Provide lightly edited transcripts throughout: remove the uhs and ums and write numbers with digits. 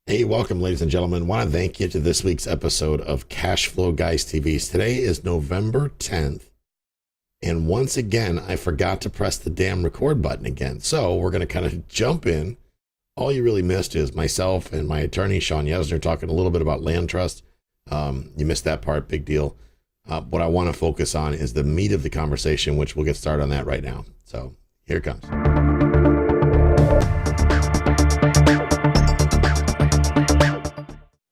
Hey, welcome, ladies and gentlemen. Want to thank you to this week's episode of Cash Flow Guys TV. Today is November 10th, and once again, I forgot to press the damn record button again. So we're going to kind of jump in. All you really missed is myself and my attorney, Sean Yesner, talking a little bit about land trust. You missed that part, big deal. What I want to focus on is the meat of the conversation, which we'll get started on that right now. So here it comes.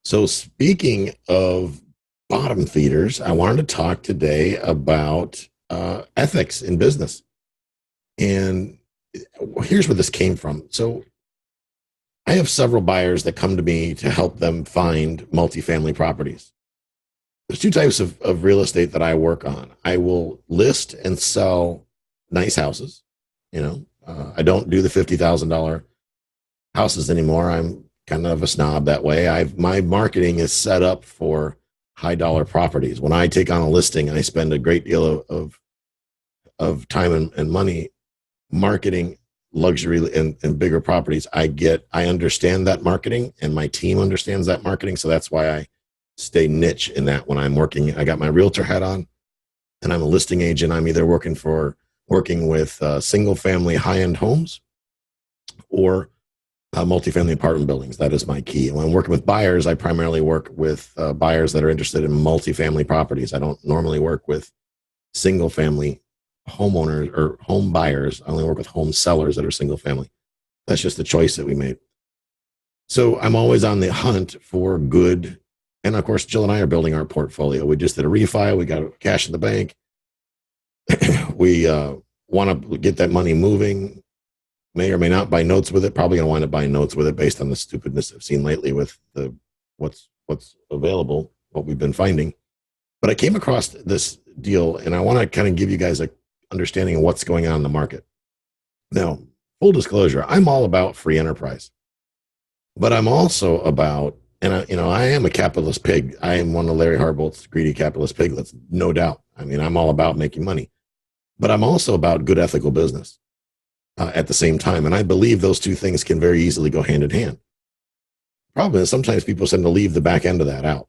So speaking of bottom feeders, I wanted to talk today about ethics in business. And here's where this came from. So I have several buyers that come to me to help them find multifamily properties. There's two types of real estate that I work on. I will list and sell nice houses. I don't do the $50,000 houses anymore. I'm kind of a snob that way. My marketing is set up for high dollar properties. When I take on a listing, I spend a great deal of time and money marketing luxury and bigger properties. I understand that marketing, and my team understands that marketing. So that's why I stay niche in that when I'm working. I got my realtor hat on, and I'm a listing agent. I'm either working with single family high-end homes or multifamily apartment buildings. That is my key. And when I'm working with buyers, I primarily work with buyers that are interested in multifamily properties. I don't normally work with single family homeowners or home buyers. I only work with home sellers that are single family. That's just the choice that we made. So I'm always on the hunt for good. And of course, Jill and I are building our portfolio. We just did a refi. We got cash in the bank. We want to get that money moving. May or may not buy notes with it. Probably going to wind up buying notes with it based on the stupidness I've seen lately with what's available, what we've been finding. But I came across this deal, and I want to kind of give you guys a understanding of what's going on in the market. Now, full disclosure, I'm all about free enterprise, but I'm also about, and I am a capitalist pig. I am one of Larry Harbolt's greedy capitalist piglets, no doubt. I mean, I'm all about making money, but I'm also about good ethical business. At the same time. And I believe those two things can very easily go hand in hand. Problem is sometimes people tend to leave the back end of that out.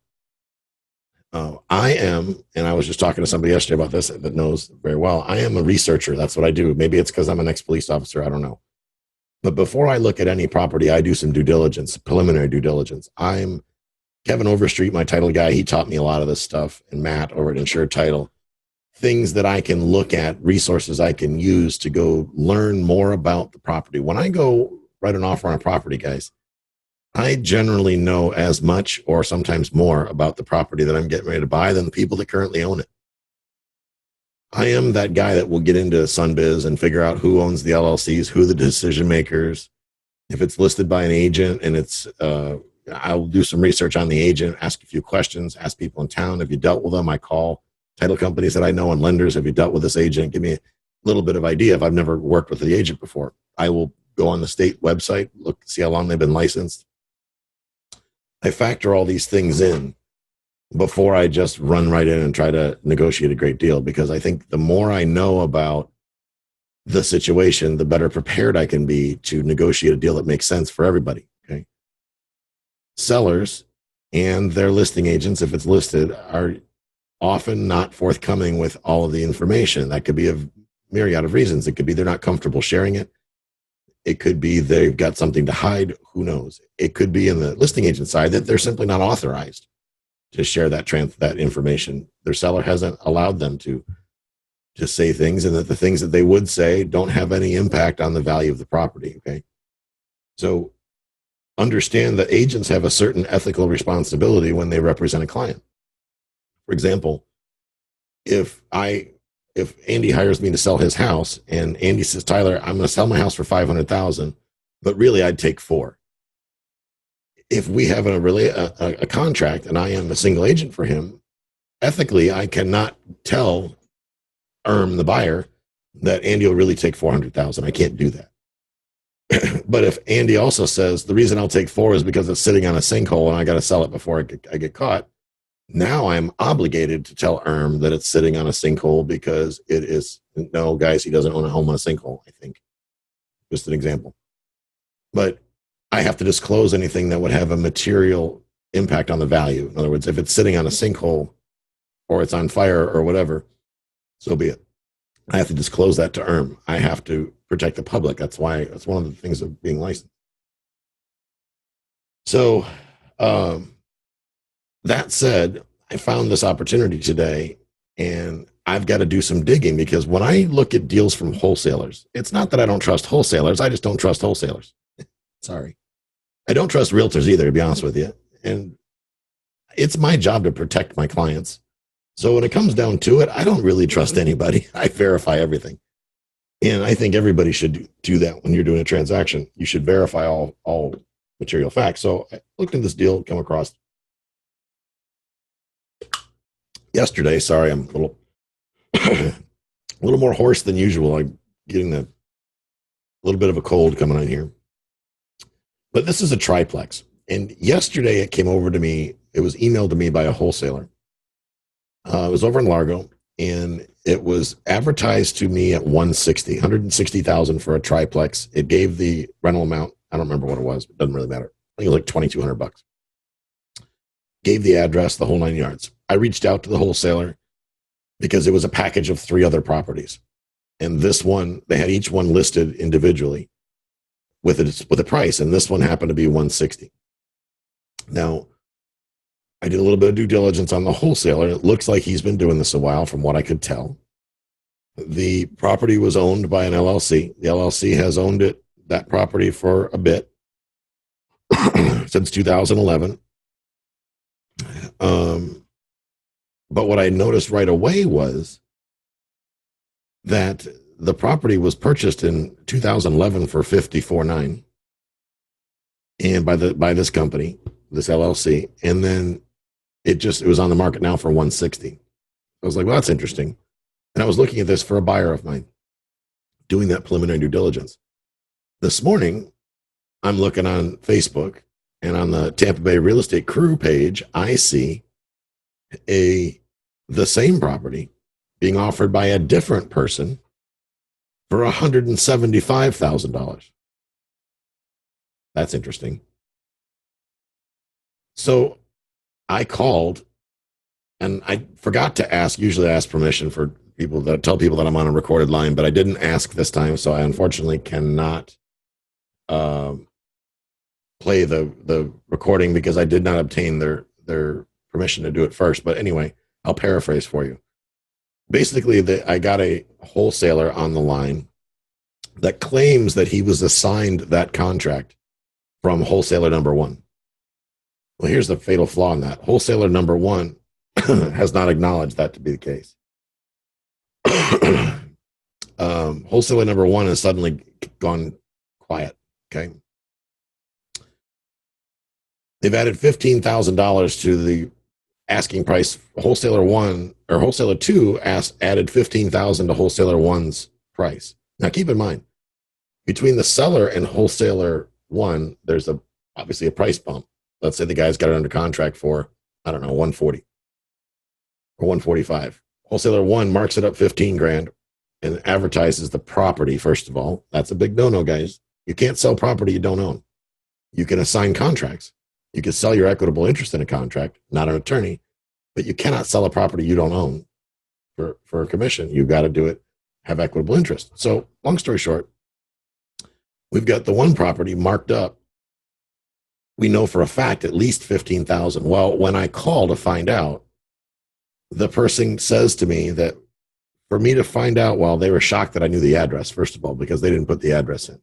I am, and I was just talking to somebody yesterday about this that knows very well, I am a researcher. That's what I do. Maybe it's because I'm an ex-police officer. I don't know. But before I look at any property, I do some due diligence, preliminary due diligence. I'm Kevin Overstreet, my title guy. He taught me a lot of this stuff, and Matt over at Insured Title. Things that I can look at, resources I can use to go learn more about the property. When I go write an offer on a property, guys, I generally know as much or sometimes more about the property that I'm getting ready to buy than the people that currently own it. I am that guy that will get into Sunbiz and figure out who owns the LLCs, who the decision makers. If it's listed by an agent and I'll do some research on the agent, ask a few questions, ask people in town. If you dealt with them, I call title companies that I know and lenders. Have you dealt with this agent? Give me a little bit of idea. If I've never worked with the agent before, I will go on the state website, look, see how long they've been licensed. I factor all these things in before I just run right in and try to negotiate a great deal, because I think the more I know about the situation, the better prepared I can be to negotiate a deal that makes sense for everybody. Okay. Sellers and their listing agents, if it's listed, are often not forthcoming with all of the information. That could be a myriad of reasons. It could be they're not comfortable sharing it. It could be they've got something to hide. Who knows? It could be in the listing agent side that they're simply not authorized to share that information. Their seller hasn't allowed them to say things, and that the things that they would say don't have any impact on the value of the property. Okay. So understand that agents have a certain ethical responsibility when they represent a client. For example, if Andy hires me to sell his house and Andy says, Tyler, I'm going to sell my house for $500,000, but really I'd take $4 million. If we have a contract and I am a single agent for him, ethically, I cannot tell the buyer that Andy will really take $400,000. I can't do that. But if Andy also says the reason I'll take $4 million is because it's sitting on a sinkhole and I got to sell it before I get caught, now I'm obligated to tell that it's sitting on a sinkhole because it is. No, guys, he doesn't own a home on a sinkhole, I think. Just an example. But I have to disclose anything that would have a material impact on the value. In other words, if it's sitting on a sinkhole or it's on fire or whatever, so be it. I have to disclose that to I have to protect the public. That's one of the things of being licensed. So, that said, I found this opportunity today, and I've got to do some digging, because when I look at deals from wholesalers, it's not that I don't trust wholesalers. I just don't trust wholesalers. Sorry. I don't trust realtors either, to be honest with you. And it's my job to protect my clients. So when it comes down to it, I don't really trust anybody. I verify everything. And I think everybody should do that when you're doing a transaction. You should verify all material facts. So I looked at this deal, come across yesterday. Sorry, I'm a little a little more hoarse than usual. I'm getting a little bit of a cold coming on here. But this is a triplex. And yesterday it came over to me. It was emailed to me by a wholesaler. It was over in Largo, and it was advertised to me at 160,000 for a triplex. It gave the rental amount. I don't remember what it was. It doesn't really matter. I think it was like $2,200. Gave the address, the whole 9 yards. I reached out to the wholesaler because it was a package of 3 other properties. And this one, they had each one listed individually with a price. And this one happened to be 160. Now, I did a little bit of due diligence on the wholesaler. It looks like he's been doing this a while, from what I could tell. The property was owned by an LLC. The LLC has owned that property for a bit, since 2011. But what I noticed right away was that the property was purchased in 2011 for $54,900, and by this company, this LLC, and then it was on the market now for 160. I was like, well, that's interesting. And I was looking at this for a buyer of mine, doing that preliminary due diligence. This morning, I'm looking on Facebook, and on the Tampa Bay Real Estate Crew page, I see the same property being offered by a different person for $175,000. That's interesting. So I called, and I forgot to ask. Usually I ask permission for people that tell people that I'm on a recorded line, but I didn't ask this time. So I unfortunately cannot play the recording, because I did not obtain their permission to do it first. But anyway, I'll paraphrase for you. Basically, I got a wholesaler on the line that claims that he was assigned that contract from wholesaler number one. Well, here's the fatal flaw in that. Wholesaler number one has not acknowledged that to be the case. Wholesaler number one has suddenly gone quiet. Okay. They've added $15,000 to the asking price. Wholesaler one, or wholesaler two, added $15,000 to wholesaler one's price. Now, keep in mind, between the seller and wholesaler one, there's obviously a price bump. Let's say the guy's got it under contract for, I don't know, 140 or 145. Wholesaler one marks it up 15 grand and advertises the property. First of all, that's a big no-no, guys. You can't sell property you don't own. You can assign contracts. You can sell your equitable interest in a contract, not an attorney, but you cannot sell a property you don't own for a commission. You've got to do it, have equitable interest. So long story short, we've got the one property marked up. We know for a fact at least $15,000. Well, when I call to find out, the person says to me that for me to find out, well, they were shocked that I knew the address, first of all, because they didn't put the address in.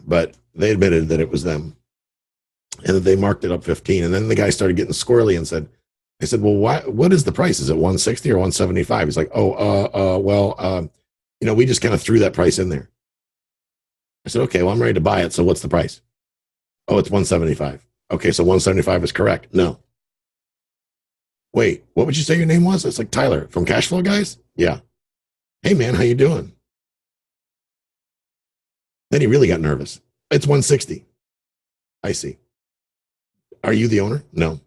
But they admitted that it was them, and that they marked it up 15. And then the guy started getting squirrely and said, I said, well, what is the price? Is it 160 or 175? He's like, we just kind of threw that price in there. I said, okay, well, I'm ready to buy it. So what's the price? Oh, it's 175. Okay, so 175 is correct. No. Wait, what would you say your name was? It's like Tyler from Cash Flow Guys? Yeah. Hey, man, how you doing? Then he really got nervous. It's 160. I see. Are you the owner? No.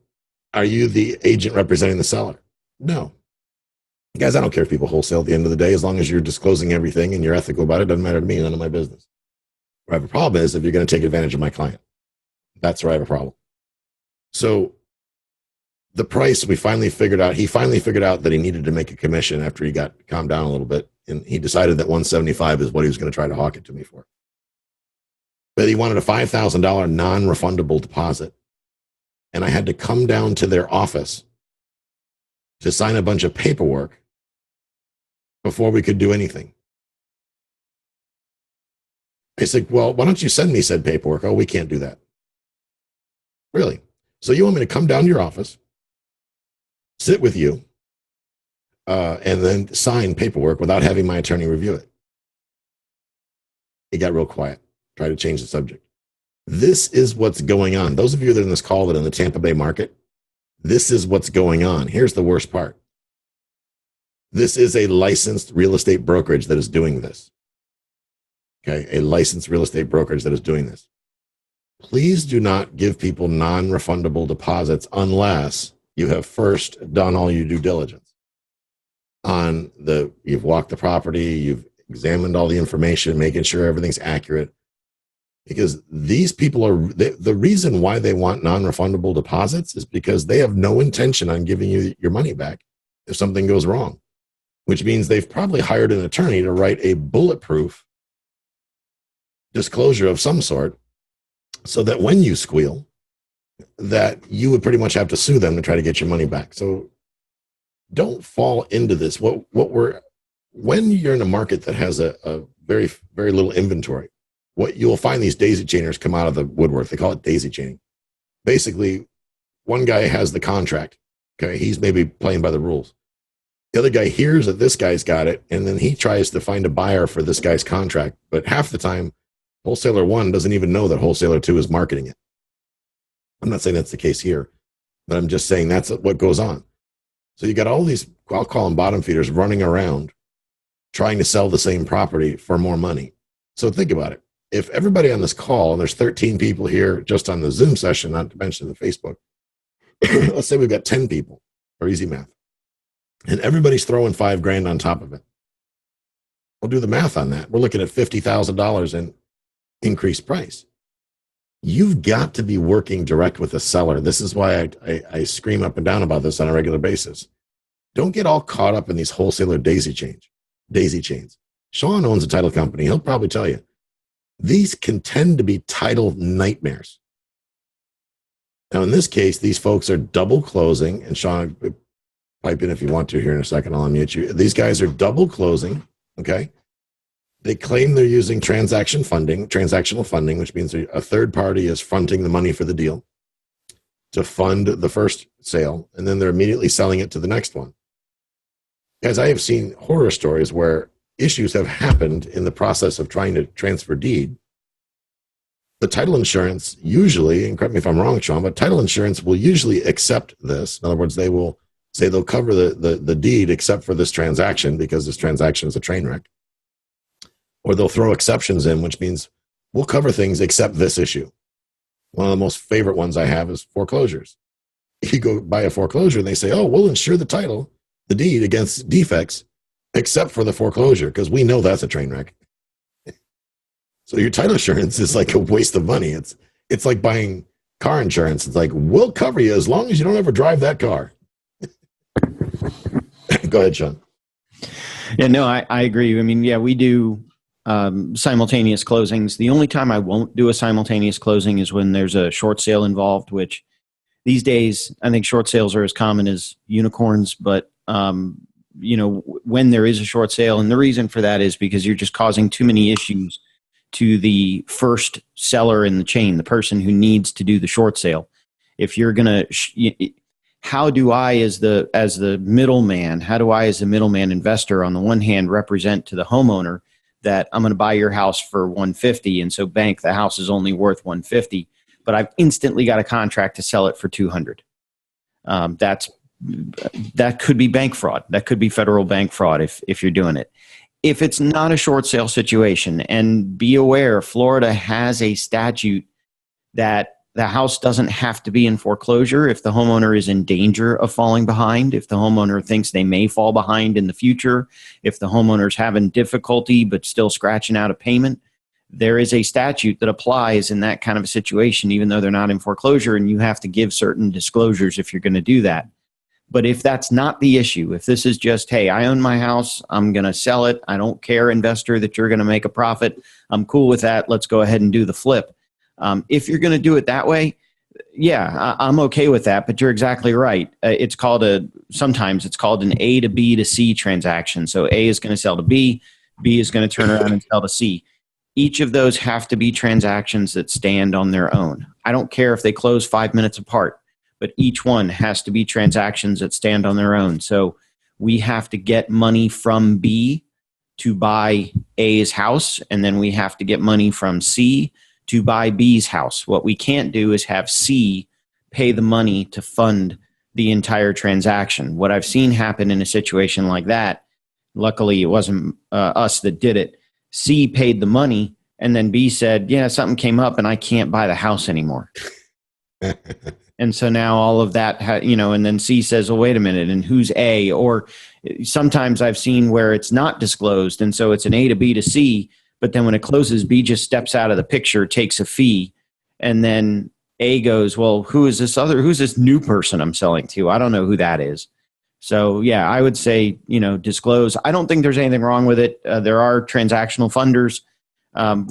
Are you the agent representing the seller? No. Guys, I don't care if people wholesale at the end of the day, as long as you're disclosing everything and you're ethical about it. Doesn't matter to me. None of my business. Where I have a problem is if you're going to take advantage of my client. That's where I have a problem. So the price he finally figured out that he needed to make a commission after he got calmed down a little bit. And he decided that 175 is what he was going to try to hawk it to me for. But he wanted a $5,000 non-refundable deposit. And I had to come down to their office to sign a bunch of paperwork before we could do anything. I said, well, why don't you send me said paperwork? Oh, we can't do that. Really? So you want me to come down to your office, sit with you, and then sign paperwork without having my attorney review it? It got real quiet. Try to change the subject. This is what's going on. Those of you that are in this call that are in the Tampa Bay market, this is what's going on. Here's the worst part. This is a licensed real estate brokerage that is doing this. Okay, a licensed real estate brokerage that is doing this. Please do not give people non-refundable deposits unless you have first done all your due diligence. You've walked the property, you've examined all the information, making sure everything's accurate. Because these people the reason why they want non-refundable deposits is because they have no intention on giving you your money back if something goes wrong, which means they've probably hired an attorney to write a bulletproof disclosure of some sort so that when you squeal, that you would pretty much have to sue them to try to get your money back. So don't fall into this. When you're in a market that has a very, very little inventory, what you'll find these daisy chainers come out of the woodwork. They call it daisy chaining. Basically, one guy has the contract. Okay, he's maybe playing by the rules. The other guy hears that this guy's got it, and then he tries to find a buyer for this guy's contract. But half the time, wholesaler 1 doesn't even know that wholesaler 2 is marketing it. I'm not saying that's the case here, but I'm just saying that's what goes on. So you got all these, I'll call them bottom feeders, running around trying to sell the same property for more money. So think about it. If everybody on this call, and there's 13 people here just on the Zoom session, not to mention the Facebook, let's say we've got 10 people, or easy math, and everybody's throwing $5,000 on top of it. We'll do the math on that. We're looking at $50,000 in increased price. You've got to be working direct with the seller. This is why I scream up and down about this on a regular basis. Don't get all caught up in these wholesaler daisy chains. Sean owns a title company. He'll probably tell you. These can tend to be title nightmares. Now, in this case, these folks are double closing, and Sean, pipe in if you want to here in a second. I'll unmute you. These guys are double closing, okay? They claim they're using transactional funding, which means a third party is fronting the money for the deal to fund the first sale, and then they're immediately selling it to the next one. As I have seen horror stories where issues have happened in the process of trying to transfer deed, the title insurance usually, and correct me if I'm wrong, Sean, but title insurance will usually accept this. In other words, they will say they'll cover the deed except for this transaction because this transaction is a train wreck. Or they'll throw exceptions in, which means we'll cover things except this issue. One of the most favorite ones I have is foreclosures. You go buy a foreclosure and they say, oh, we'll insure the deed against defects except for the foreclosure, because we know that's a train wreck. So your title insurance is like a waste of money. It's like buying car insurance. It's like, we'll cover you as long as you don't ever drive that car. Go ahead, Sean. Yeah, no, I agree. I mean, yeah, we do simultaneous closings. The only time I won't do a simultaneous closing is when there's a short sale involved, which these days I think short sales are as common as unicorns, but when there is a short sale, and the reason for that is because you're just causing too many issues to the first seller in the chain, the person who needs to do the short sale. If you're going to, how do I as the middleman investor on the one hand represent to the homeowner that I'm going to buy your house for $150, and so bank, the house is only worth $150, but I've instantly got a contract to sell it for $200. That could be bank fraud. That could be federal bank fraud if you're doing it. If it's not a short sale situation, and be aware, Florida has a statute that the house doesn't have to be in foreclosure if the homeowner is in danger of falling behind, if the homeowner thinks they may fall behind in the future, if the homeowner's having difficulty but still scratching out a payment. there is a statute that applies in that kind of a situation, even though they're not in foreclosure, and you have to give certain disclosures if you're going to do that. But if that's not the issue, if this is just, hey, I own my house, I'm going to sell it, I don't care, investor, that you're going to make a profit, I'm cool with that, let's go ahead and do the flip. If you're going to do it that way, yeah, I'm okay with that, but you're exactly right. Sometimes it's called an A to B to C transaction. So A is going to sell to B, B is going to turn around and sell to C. Each of those have to be transactions that stand on their own. I don't care if they close 5 minutes apart, but each one has to be transactions that stand on their own. So we have to get money from B to buy A's house, and then we have to get money from C to buy B's house. What we can't do is have C pay the money to fund the entire transaction. What I've seen happen in a situation like that, luckily it wasn't us that did it, C paid the money, and then B said, yeah, something came up and I can't buy the house anymore. And so now all of that, and then C says, well, wait a minute, and who's A? Or sometimes I've seen where it's not disclosed, and so it's an A to B to C, but then when it closes, B just steps out of the picture, takes a fee, and then A goes, well, who's this new person I'm selling to? I don't know who that is. So yeah, I would say, disclose. I don't think there's anything wrong with it. There are transactional funders.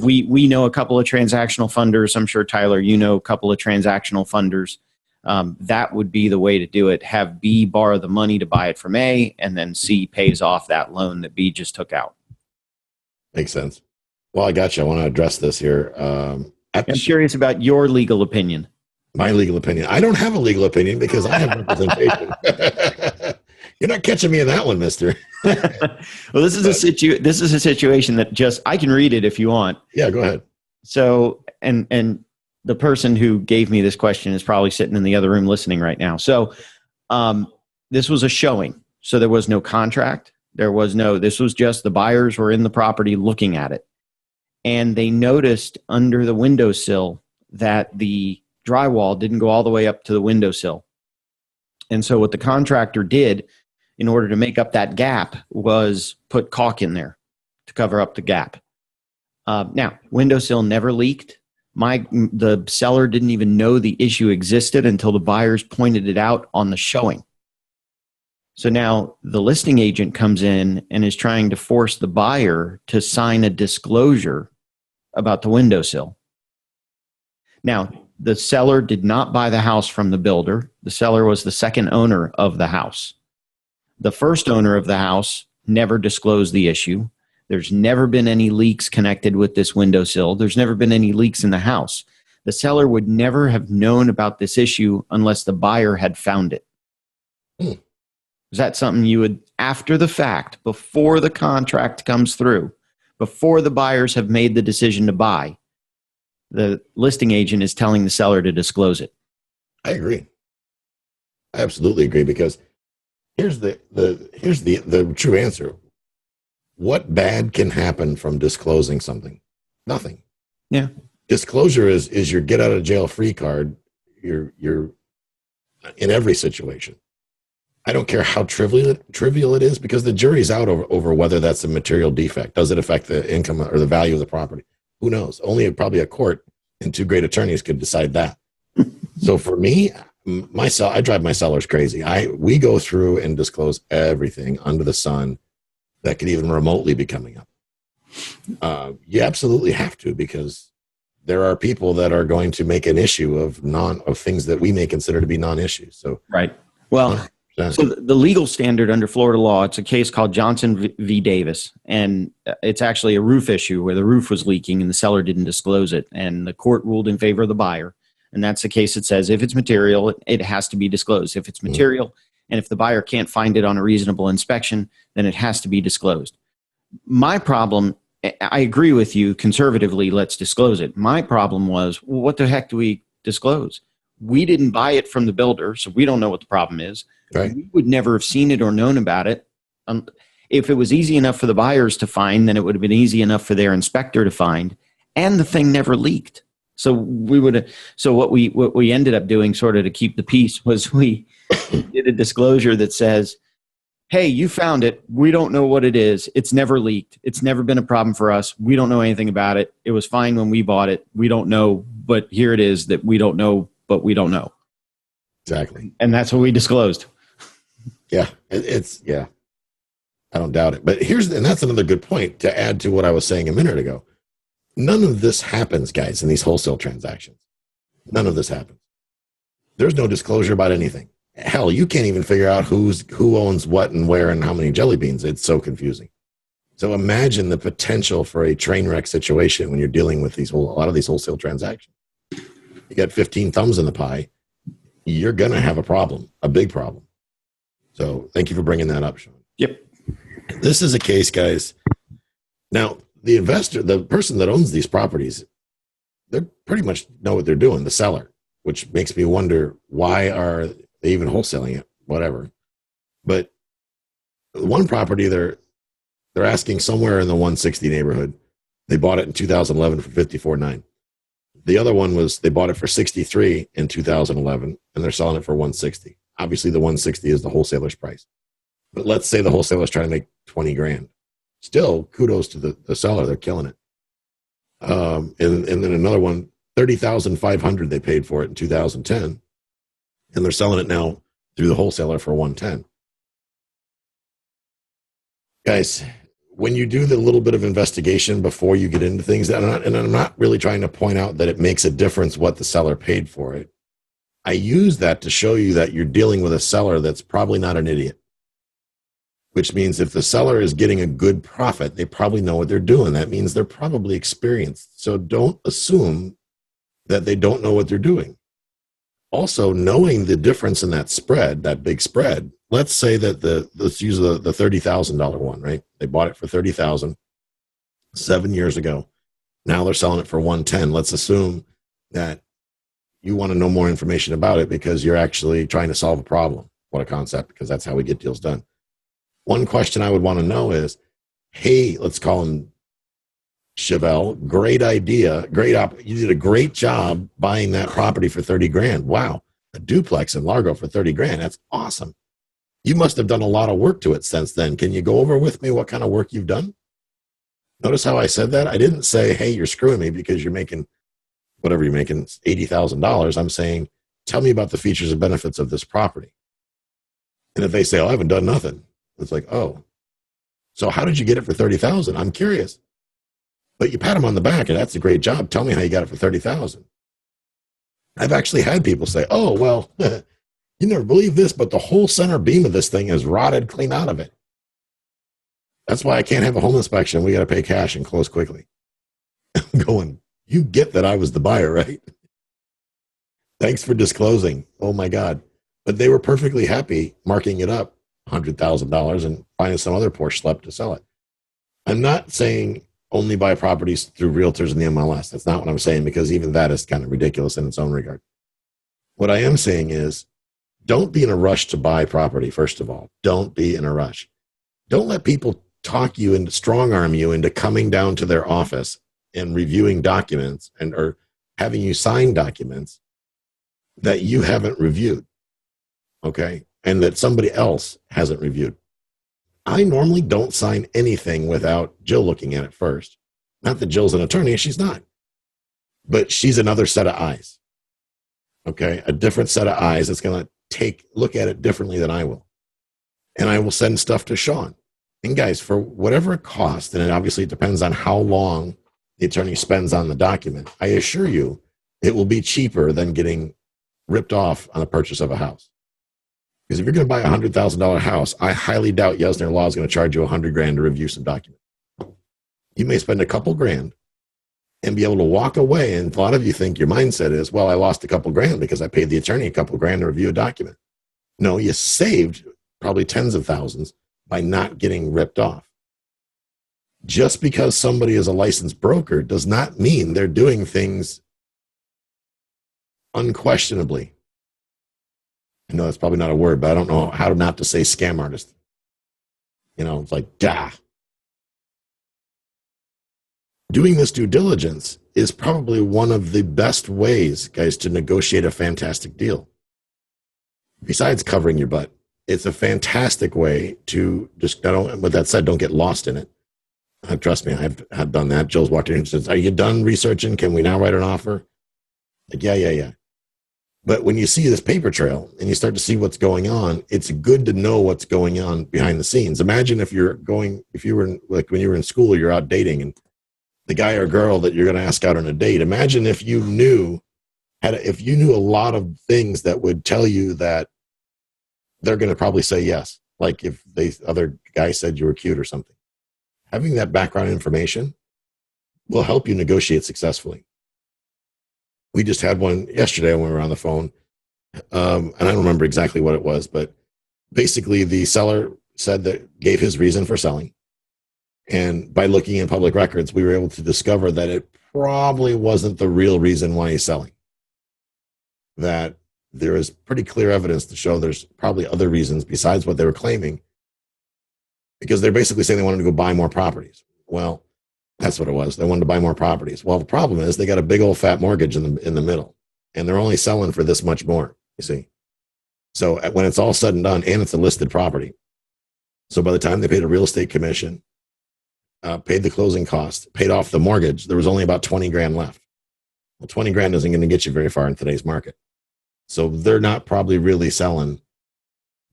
We know a couple of transactional funders. I'm sure, Tyler, you know a couple of transactional funders. That would be the way to do it. Have B borrow the money to buy it from A, and then C pays off that loan that B just took out. Makes sense. Well, I got you. I want to address this here. I'm curious about your legal opinion. My legal opinion. I don't have a legal opinion because I have representation. You're not catching me in that one, mister. Well, this is a situation that I can read it if you want. Yeah, go ahead. So, and the person who gave me this question is probably sitting in the other room listening right now. So, this was a showing. So there was no contract. This was just the buyers were in the property looking at it. And they noticed under the windowsill that the drywall didn't go all the way up to the windowsill. And so what the contractor did in order to make up that gap was put caulk in there to cover up the gap. Now, windowsill never leaked. The seller didn't even know the issue existed until the buyers pointed it out on the showing. So now the listing agent comes in and is trying to force the buyer to sign a disclosure about the windowsill. Now, the seller did not buy the house from the builder. The seller was the second owner of the house. The first owner of the house never disclosed the issue. There's never been any leaks connected with this windowsill. There's never been any leaks in the house. The seller would never have known about this issue unless the buyer had found it. Is that something you would, after the fact, before the contract comes through, before the buyers have made the decision to buy, the listing agent is telling the seller to disclose it? I agree. I absolutely agree, because here's the true answer. What bad can happen from disclosing something? Nothing. Yeah. Disclosure is your get out of jail free card. You're in every situation. I don't care how trivial it is, because the jury's out over whether that's a material defect. Does it affect the income or the value of the property? Who knows? Only probably a court and two great attorneys could decide that. So for me, I drive my sellers crazy. We go through and disclose everything under the sun that could even remotely be coming up. You absolutely have to, because there are people that are going to make an issue of things that we may consider to be non-issues. So right. Well, so the legal standard under Florida law, it's a case called Johnson v. Davis, and it's actually a roof issue where the roof was leaking and the seller didn't disclose it, and the court ruled in favor of the buyer. And that's the case that says if it's material, it has to be disclosed. If it's material, and if the buyer can't find it on a reasonable inspection, then it has to be disclosed. My problem, I agree with you, conservatively, let's disclose it. My problem was, well, what the heck do we disclose? We didn't buy it from the builder, so we don't know what the problem is. Right. We would never have seen it or known about it. If it was easy enough for the buyers to find, then it would have been easy enough for their inspector to find, and the thing never leaked. So what we ended up doing, sort of to keep the peace, was we did a disclosure that says, hey, you found it. We don't know what it is. It's never leaked. It's never been a problem for us. We don't know anything about it. It was fine when we bought it. We don't know, but here it is that we don't know, but we don't know. Exactly. And that's what we disclosed. Yeah. Yeah, I don't doubt it. But and that's another good point to add to what I was saying a minute ago. None of this happens, guys, in these wholesale transactions. None of this happens. There's no disclosure about anything. Hell, you can't even figure out who owns what and where and how many jelly beans. It's so confusing. So imagine the potential for a train wreck situation when you're dealing with a lot of these wholesale transactions. You got 15 thumbs in the pie, you're going to have a problem, a big problem. So thank you for bringing that up, Sean. Yep. This is a case, guys. Now, the investor, the person that owns these properties, they pretty much know what they're doing, the seller, which makes me wonder, why are they even wholesaling it? Whatever. But one property, they're asking somewhere in the 160 neighborhood. They bought it in 2011 for 54.9. The other one was they bought it for 63 in 2011, and they're selling it for 160. Obviously, the 160 is the wholesaler's price. But let's say the wholesaler's trying to make 20 grand. Still, kudos to the seller. They're killing it. And then another one, 30,500 they paid for it in 2010, and they're selling it now through the wholesaler for 110. Guys, when you do the little bit of investigation before you get into things, and I'm not really trying to point out that it makes a difference what the seller paid for it. I use that to show you that you're dealing with a seller that's probably not an idiot, which means if the seller is getting a good profit, they probably know what they're doing. That means they're probably experienced. So don't assume that they don't know what they're doing. Also, knowing the difference in that spread, that big spread, let's say that let's use the $30,000 one, right? They bought it for $30,000 7 years ago. Now they're selling it for 110. Let's assume that you want to know more information about it because you're actually trying to solve a problem. What a concept, because that's how we get deals done. One question I would want to know is, hey, let's call him Chevelle, great idea, you did a great job buying that property for 30 grand. Wow, a duplex in Largo for 30 grand. That's awesome. You must have done a lot of work to it since then. Can you go over with me what kind of work you've done? Notice how I said that? I didn't say, hey, you're screwing me because you're making whatever you're making, $80,000. I'm saying, tell me about the features and benefits of this property. And if they say, oh, I haven't done nothing, it's like, oh, so how did you get it for 30,000? I'm curious. But you pat them on the back, and that's a great job. Tell me how you got it for 30,000. I've actually had people say, oh, well, you never believe this, but the whole center beam of this thing is rotted clean out of it. That's why I can't have a home inspection. We got to pay cash and close quickly. I'm going, you get that I was the buyer, right? Thanks for disclosing. Oh, my God. But they were perfectly happy marking it up $100,000 and finding some other poor schlep to sell it. I'm not saying only buy properties through realtors in the MLS. That's not what I'm saying, because even that is kind of ridiculous in its own regard. What I am saying is, don't be in a rush to buy property, first of all. Don't be in a rush. Don't let people talk you into, strong arm you into coming down to their office and reviewing documents or having you sign documents that you haven't reviewed, okay? And that somebody else hasn't reviewed. I normally don't sign anything without Jill looking at it first. Not that Jill's an attorney, she's not. But she's another set of eyes. Okay? A different set of eyes that's going to look at it differently than I will. And I will send stuff to Sean. And guys, for whatever it costs, and it obviously depends on how long the attorney spends on the document, I assure you it will be cheaper than getting ripped off on the purchase of a house. Because if you're going to buy a $100,000 house, I highly doubt Yesner Law is going to charge you $100,000 to review some documents. You may spend a couple grand and be able to walk away. And a lot of you think your mindset is, well, I lost a couple grand because I paid the attorney a couple grand to review a document. No, you saved probably tens of thousands by not getting ripped off. Just because somebody is a licensed broker does not mean they're doing things unquestionably. I know that's probably not a word, but I don't know how not to say scam artist. You know, it's like, gah. Doing this due diligence is probably one of the best ways, guys, to negotiate a fantastic deal. Besides covering your butt, it's a fantastic way to just, not only, with that said, don't get lost in it. Trust me, I've done that. Jill's walked in and says, "Are you done researching? Can we now write an offer?" Like, yeah, yeah, yeah. But when you see this paper trail and you start to see what's going on, it's good to know what's going on behind the scenes. Imagine if you were like when you were in school, you're out dating, and the guy or girl that you're going to ask out on a date. Imagine if you knew if you knew a lot of things that would tell you that they're going to probably say yes. Like if the other guy said you were cute or something. Having that background information will help you negotiate successfully. We just had one yesterday when we were on the phone, and I don't remember exactly what it was, but basically the seller said that gave his reason for selling. And by looking in public records, we were able to discover that it probably wasn't the real reason why he's selling. That there is pretty clear evidence to show there's probably other reasons besides what they were claiming, because they're basically saying they wanted to go buy more properties. Well, that's what it was. They wanted to buy more properties. Well, the problem is they got a big old fat mortgage in the middle, and they're only selling for this much more, you see. So when it's all said and done, and it's a listed property, so by the time they paid a real estate commission, paid the closing cost, paid off the mortgage, there was only about 20 grand left. Well, 20 grand isn't going to get you very far in today's market. So they're not probably really selling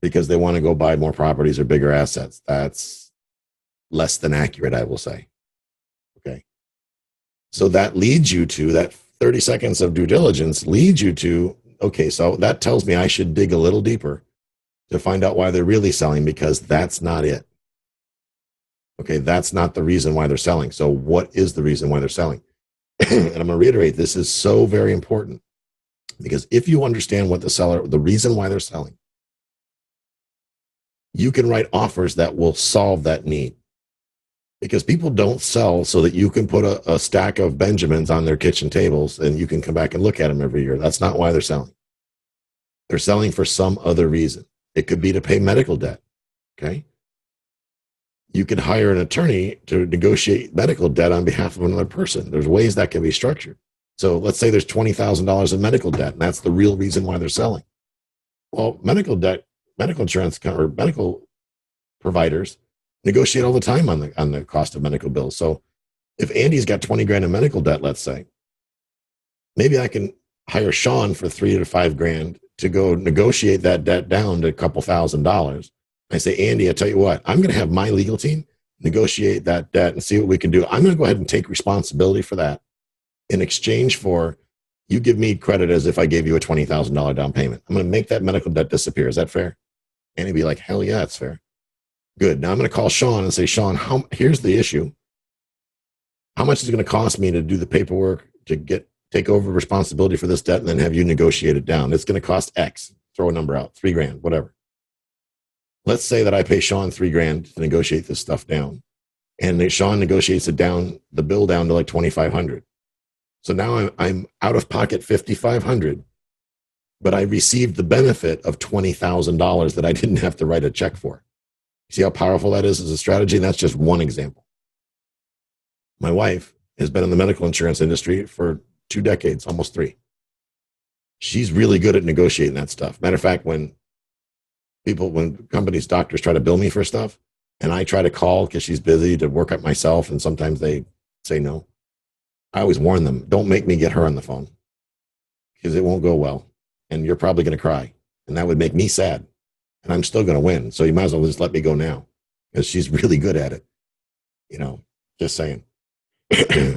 because they want to go buy more properties or bigger assets. That's less than accurate, I will say. Okay. So that leads you to that 30 seconds of due diligence leads you to, okay, so that tells me I should dig a little deeper to find out why they're really selling, because that's not it. Okay, that's not the reason why they're selling. So what is the reason why they're selling? And I'm going to reiterate, this is so very important, because if you understand what the reason why they're selling, you can write offers that will solve that need. Because people don't sell so that you can put a stack of Benjamins on their kitchen tables and you can come back and look at them every year. That's not why they're selling. They're selling for some other reason. It could be to pay medical debt. Okay. You could hire an attorney to negotiate medical debt on behalf of another person. There's ways that can be structured. So let's say there's $20,000 in medical debt, and that's the real reason why they're selling. Well, medical debt, medical insurance, or medical providers negotiate all the time on the cost of medical bills. So if Andy's got 20 grand in medical debt, let's say, maybe I can hire Sean for 3 to 5 grand to go negotiate that debt down to a couple $1,000s. I say, Andy, I tell you what, I'm going to have my legal team negotiate that debt and see what we can do. I'm going to go ahead and take responsibility for that in exchange for you give me credit as if I gave you a $20,000 down payment. I'm going to make that medical debt disappear. Is that fair? And he'd be like, hell yeah, it's fair. Good. Now I'm going to call Sean and say, Sean, here's the issue. How much is it going to cost me to do the paperwork to take over responsibility for this debt and then have you negotiate it down? It's going to cost X. Throw a number out, 3 grand, whatever. Let's say that I pay Sean 3 grand to negotiate this stuff down, and Sean negotiates it down, the bill down to like 2,500. So now I'm out of pocket 5,500, but I received the benefit of $20,000 that I didn't have to write a check for. See how powerful that is as a strategy? And that's just one example. My wife has been in the medical insurance industry for 2 decades, almost 3. She's really good at negotiating that stuff. Matter of fact, when companies, doctors try to bill me for stuff, and I try to call because she's busy to work up myself, and sometimes they say no, I always warn them, don't make me get her on the phone because it won't go well. And you're probably going to cry. And that would make me sad. And I'm still going to win. So you might as well just let me go now because she's really good at it. Just saying.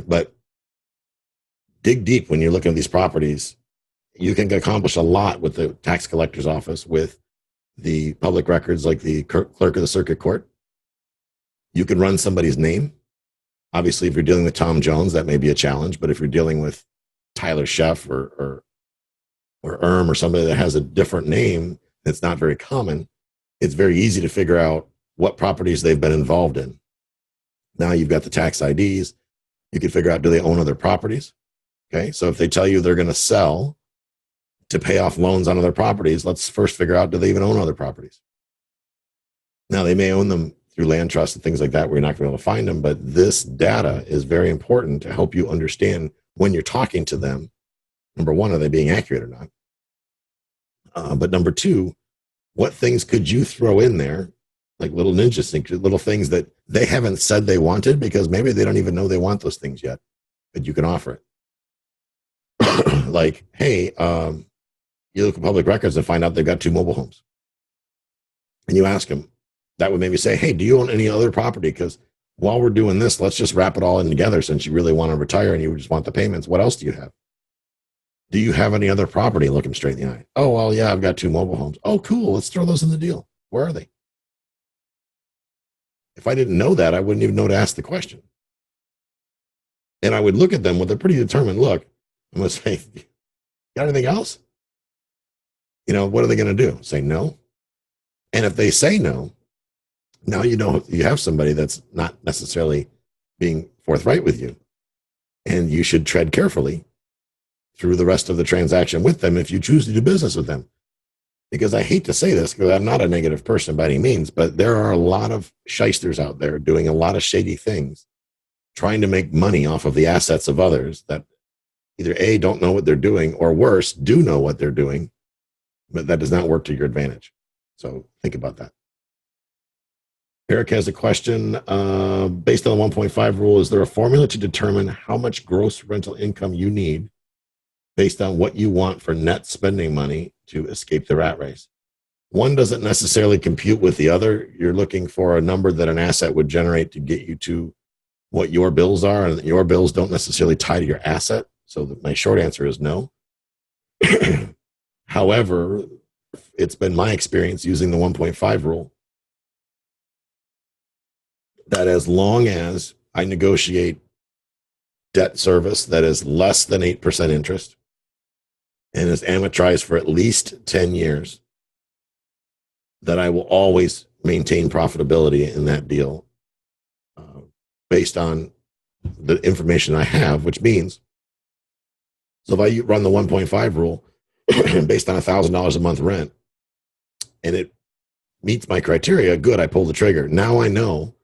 But dig deep when you're looking at these properties. You can accomplish a lot with the tax collector's office, with the public records like the clerk of the circuit court. You can run somebody's name. Obviously, if you're dealing with Tom Jones, that may be a challenge. But if you're dealing with Tyler Sheff or or somebody that has a different name that's not very common, it's very easy to figure out what properties they've been involved in. Now you've got the tax IDs. You can figure out, do they own other properties? Okay, so if they tell you they're going to sell to pay off loans on other properties, let's first figure out, do they even own other properties? Now, they may own them through land trusts and things like that where you're not going to be able to find them, but this data is very important to help you understand when you're talking to them. Number one, are they being accurate or not? But number two, what things could you throw in there, like little ninja things, little things that they haven't said they wanted because maybe they don't even know they want those things yet, but you can offer it. Like, hey, you look at public records and find out they've got 2 mobile homes. And you ask them, that would maybe say, hey, do you own any other property? Because while we're doing this, let's just wrap it all in together since you really want to retire and you just want the payments. What else do you have? Do you have any other property? Look them straight in the eye. Oh, well, yeah, I've got 2 mobile homes. Oh, cool. Let's throw those in the deal. Where are they? If I didn't know that, I wouldn't even know to ask the question. And I would look at them with a pretty determined look. I'm going to say, got anything else? What are they going to do? Say no? And if they say no, now you have somebody that's not necessarily being forthright with you. And you should tread carefully through the rest of the transaction with them if you choose to do business with them. Because I hate to say this because I'm not a negative person by any means, but there are a lot of shysters out there doing a lot of shady things, trying to make money off of the assets of others that either A, don't know what they're doing, or worse, do know what they're doing, but that does not work to your advantage. So think about that. Eric has a question. Based on the 1.5 rule, is there a formula to determine how much gross rental income you need based on what you want for net spending money to escape the rat race? One doesn't necessarily compute with the other. You're looking for a number that an asset would generate to get you to what your bills are, and your bills don't necessarily tie to your asset. So my short answer is no. However, it's been my experience using the 1.5 rule that as long as I negotiate debt service that is less than 8% interest and is amortized for at least 10 years, that I will always maintain profitability in that deal based on the information I have, which means, so if I run the 1.5 rule based on $1,000 a month rent and it meets my criteria, good, I pull the trigger. Now I know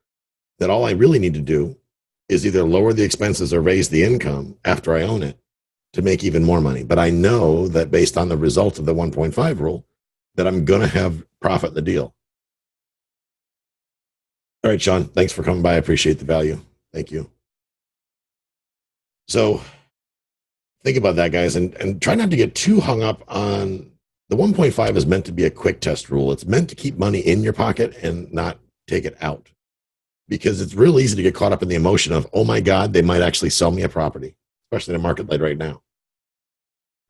that all I really need to do is either lower the expenses or raise the income after I own it to make even more money. But I know that based on the result of the 1.5 rule, that I'm going to have profit in the deal. All right, Sean, thanks for coming by. I appreciate the value. Thank you. So think about that, guys, and try not to get too hung up on the 1.5 is meant to be a quick test rule. It's meant to keep money in your pocket and not take it out, because it's real easy to get caught up in the emotion of, oh my God, they might actually sell me a property, especially in a market like right now.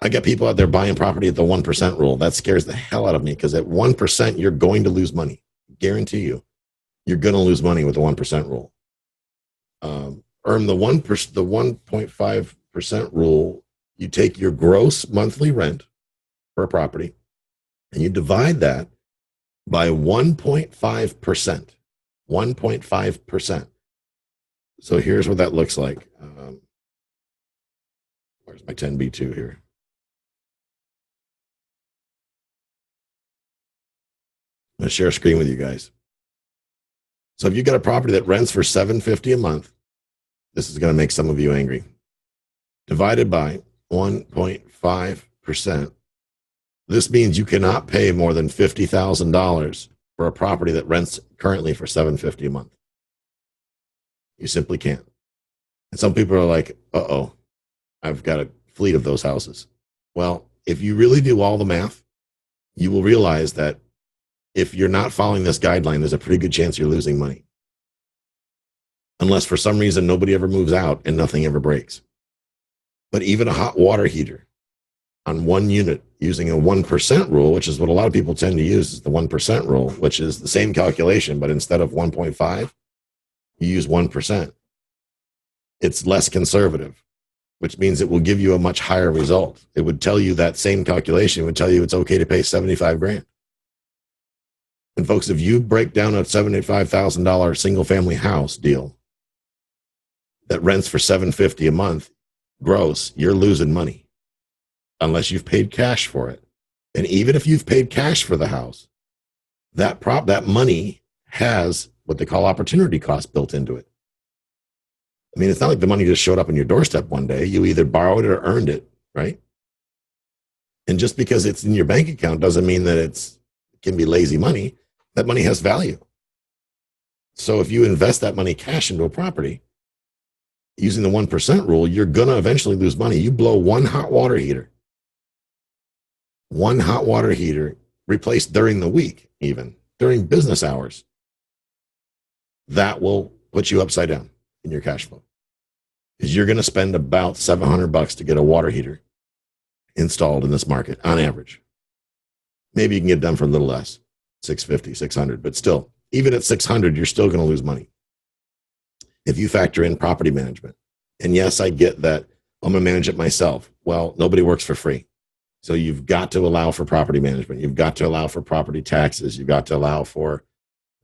I got people out there buying property at the 1% rule. That scares the hell out of me, because at 1%, you're going to lose money. Guarantee you, you're going to lose money with the 1% rule. Earn the 1.5% rule. You take your gross monthly rent for a property and you divide that by 1.5%. 1.5%. So here's what that looks like. Where's my 10B2 here? I'm going to share a screen with you guys. So if you got a property that rents for $750 a month, this is going to make some of you angry. Divided by 1.5%. This means you cannot pay more than $50,000 for a property that rents currently for $750 a month. You simply can't. And some people are like, uh-oh, I've got a fleet of those houses. Well, if you really do all the math, you will realize that if you're not following this guideline, there's a pretty good chance you're losing money. Unless for some reason nobody ever moves out and nothing ever breaks. But even a hot water heater on one unit using a 1% rule, which is what a lot of people tend to use, is the 1% rule, which is the same calculation, but instead of 1.5, you use 1%. It's less conservative, which means it will give you a much higher result. It would tell you that same calculation would tell you it's okay to pay $75,000. And folks, if you break down a $75,000 single family house deal that rents for $750 a month gross, you're losing money unless you've paid cash for it. And even if you've paid cash for the house, that money has what they call opportunity cost built into it. I mean, it's not like the money just showed up on your doorstep one day. You either borrowed it or earned it, right? And just because it's in your bank account doesn't mean that it's can be lazy money. That money has value. So if you invest that money cash into a property using the 1% rule, you're going to eventually lose money. You blow one hot water heater replaced during the week, even during business hours, that will put you upside down in your cash flow. Because you're going to spend about $700 to get a water heater installed in this market on average. Maybe you can get it done for a little less, $650, $600, but still, even at $600, you're still going to lose money if you factor in property management. And yes, I get that I'm going to manage it myself. Well, nobody works for free. So you've got to allow for property management. You've got to allow for property taxes. You've got to allow for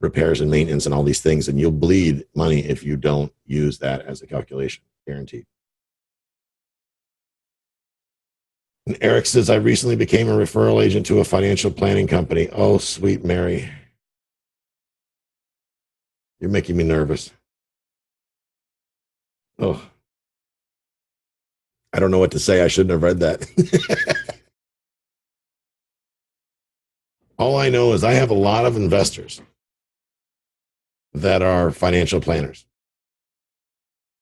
repairs and maintenance and all these things. And you'll bleed money if you don't use that as a calculation, guaranteed. And Eric says, I recently became a referral agent to a financial planning company. Oh, sweet Mary. You're making me nervous. Oh, I don't know what to say. I shouldn't have read that. All I know is I have a lot of investors that are financial planners,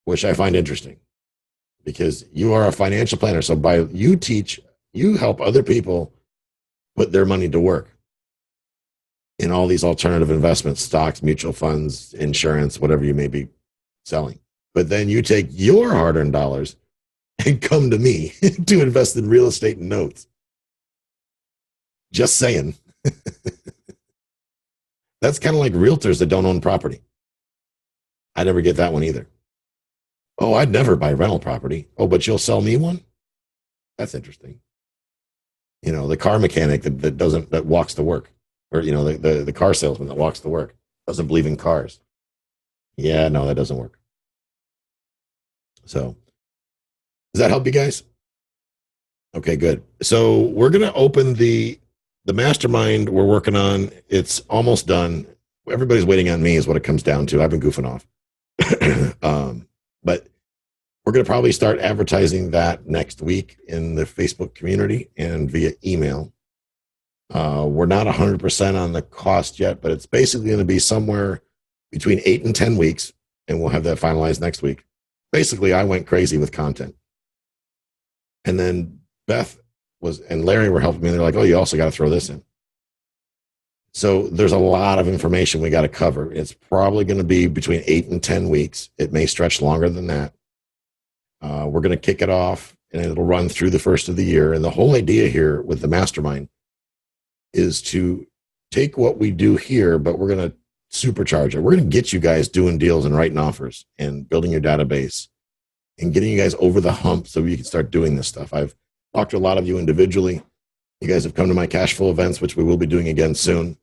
which I find interesting because you are a financial planner. So you help other people put their money to work in all these alternative investments, stocks, mutual funds, insurance, whatever you may be selling. But then you take your hard-earned dollars and come to me to invest in real estate and notes. Just saying. That's kind of like realtors that don't own property. I never get that one either. Oh, I'd never buy rental property. Oh, but you'll sell me one? That's interesting. You know, the car mechanic that walks to work, or, you know, the car salesman that walks to work doesn't believe in cars. Yeah, no, that doesn't work. So does that help you guys? Okay, good. So we're going to open the mastermind we're working on. It's almost done. Everybody's waiting on me is what it comes down to. I've been goofing off. But we're going to probably start advertising that next week in the Facebook community and via email. We're not 100% on the cost yet, but it's basically going to be somewhere between 8 and 10 weeks, and we'll have that finalized next week. Basically, I went crazy with content. And then Beth and Larry were helping me. They're like, oh, you also got to throw this in. So there's a lot of information we got to cover. It's probably going to be between 8 and 10 weeks. It may stretch longer than that. We're going to kick it off, and it'll run through the first of the year. And the whole idea here with the mastermind is to take what we do here, but we're going to supercharge it. We're going to get you guys doing deals and writing offers and building your database and getting you guys over the hump so you can start doing this stuff. I've talked to a lot of you individually. You guys have come to my cash flow events, which we will be doing again soon.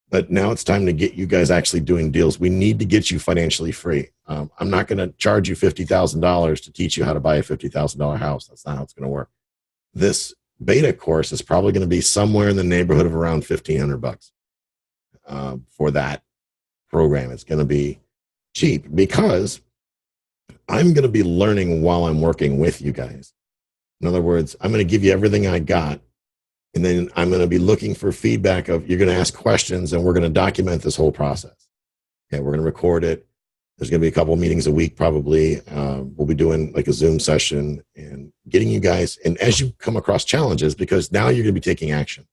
But now it's time to get you guys actually doing deals. We need to get you financially free. I'm not going to charge you $50,000 to teach you how to buy a $50,000 house. That's not how it's going to work. This beta course is probably going to be somewhere in the neighborhood of around $1,500 for that program. It's going to be cheap because I'm going to be learning while I'm working with you guys. In other words, I'm going to give you everything I got. And then I'm going to be looking for feedback of, you're going to ask questions and we're going to document this whole process. Okay, we're going to record it. There's going to be a couple of meetings a week probably. We'll be doing like a Zoom session and getting you guys, and as you come across challenges, because now you're going to be taking action.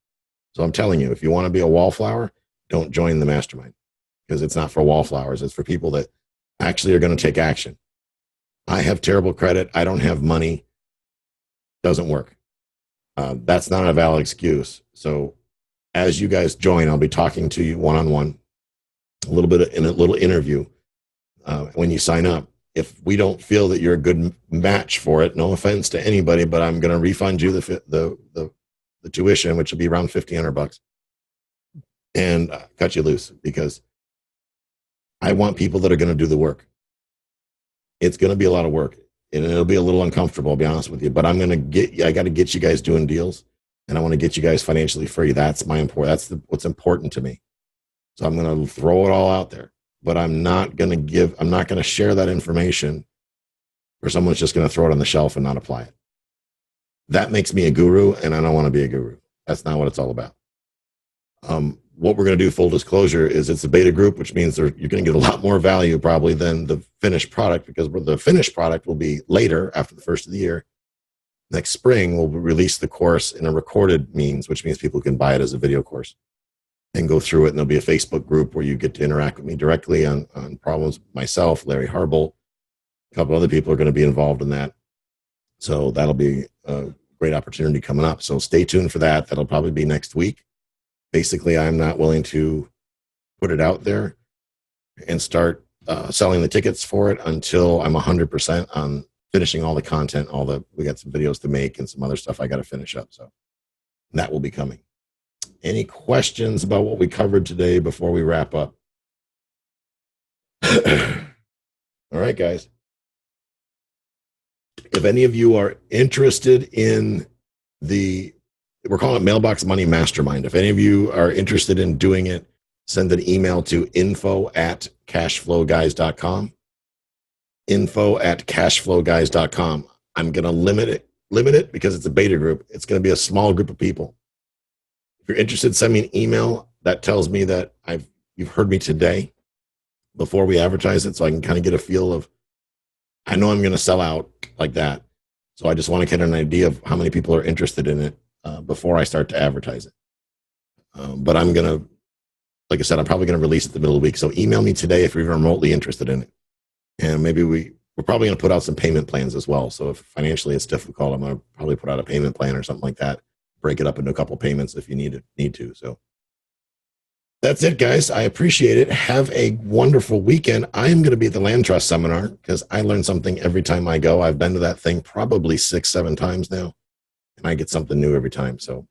So I'm telling you, if you want to be a wallflower, don't join the mastermind because it's not for wallflowers. It's for people that actually are going to take action. I have terrible credit. I don't have money. Doesn't work. That's not a valid excuse. So as you guys join, I'll be talking to you one-on-one, a little bit in a little interview when you sign up. If we don't feel that you're a good match for it, no offense to anybody, but I'm going to refund you the tuition, which will be around $1,500, and cut you loose because I want people that are going to do the work. It's going to be a lot of work. And it'll be a little uncomfortable, I'll be honest with you, but I got to get you guys doing deals, and I want to get you guys financially free. That's what's important to me. So I'm going to throw it all out there, but I'm not going to share that information or someone's just going to throw it on the shelf and not apply it. That makes me a guru, and I don't want to be a guru. That's not what it's all about. What we're going to do, full disclosure, is it's a beta group, which means you're going to get a lot more value probably than the finished product, because the finished product will be later after the first of the year. Next spring, we'll release the course in a recorded means, which means people can buy it as a video course and go through it. And there'll be a Facebook group where you get to interact with me directly on problems. Myself, Larry Harbolt, a couple other people are going to be involved in that. So that'll be a great opportunity coming up. So stay tuned for that. That'll probably be next week. Basically, I'm not willing to put it out there and start selling the tickets for it until I'm 100% on finishing all the content. We got some videos to make and some other stuff I got to finish up. So that will be coming. Any questions about what we covered today before we wrap up? All right, guys. If any of you are interested in we're calling it Mailbox Money Mastermind. If any of you are interested in doing it, send an email to info@cashflowguys.com. info@cashflowguys.com. I'm going to limit it because it's a beta group. It's going to be a small group of people. If you're interested, send me an email that tells me that you've heard me today before we advertise it, so I can kind of get a feel of, I know I'm going to sell out like that. So I just want to get an idea of how many people are interested in it before I start to advertise it. But I'm going to, like I said, I'm probably going to release it the middle of the week. So email me today if you're even remotely interested in it. And maybe we're probably going to put out some payment plans as well. So if financially it's difficult, I'm going to probably put out a payment plan or something like that. Break it up into a couple payments if you need to. So that's it, guys. I appreciate it. Have a wonderful weekend. I am going to be at the Land Trust seminar because I learn something every time I go. I've been to that thing probably 6-7 times now, and I get something new every time. So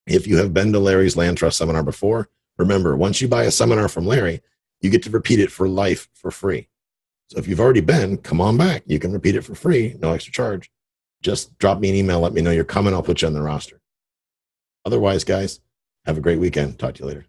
if you have been to Larry's Land Trust seminar before, remember, once you buy a seminar from Larry, you get to repeat it for life for free. So if you've already been, come on back. You can repeat it for free, no extra charge. Just drop me an email. Let me know you're coming. I'll put you on the roster. Otherwise, guys, have a great weekend. Talk to you later.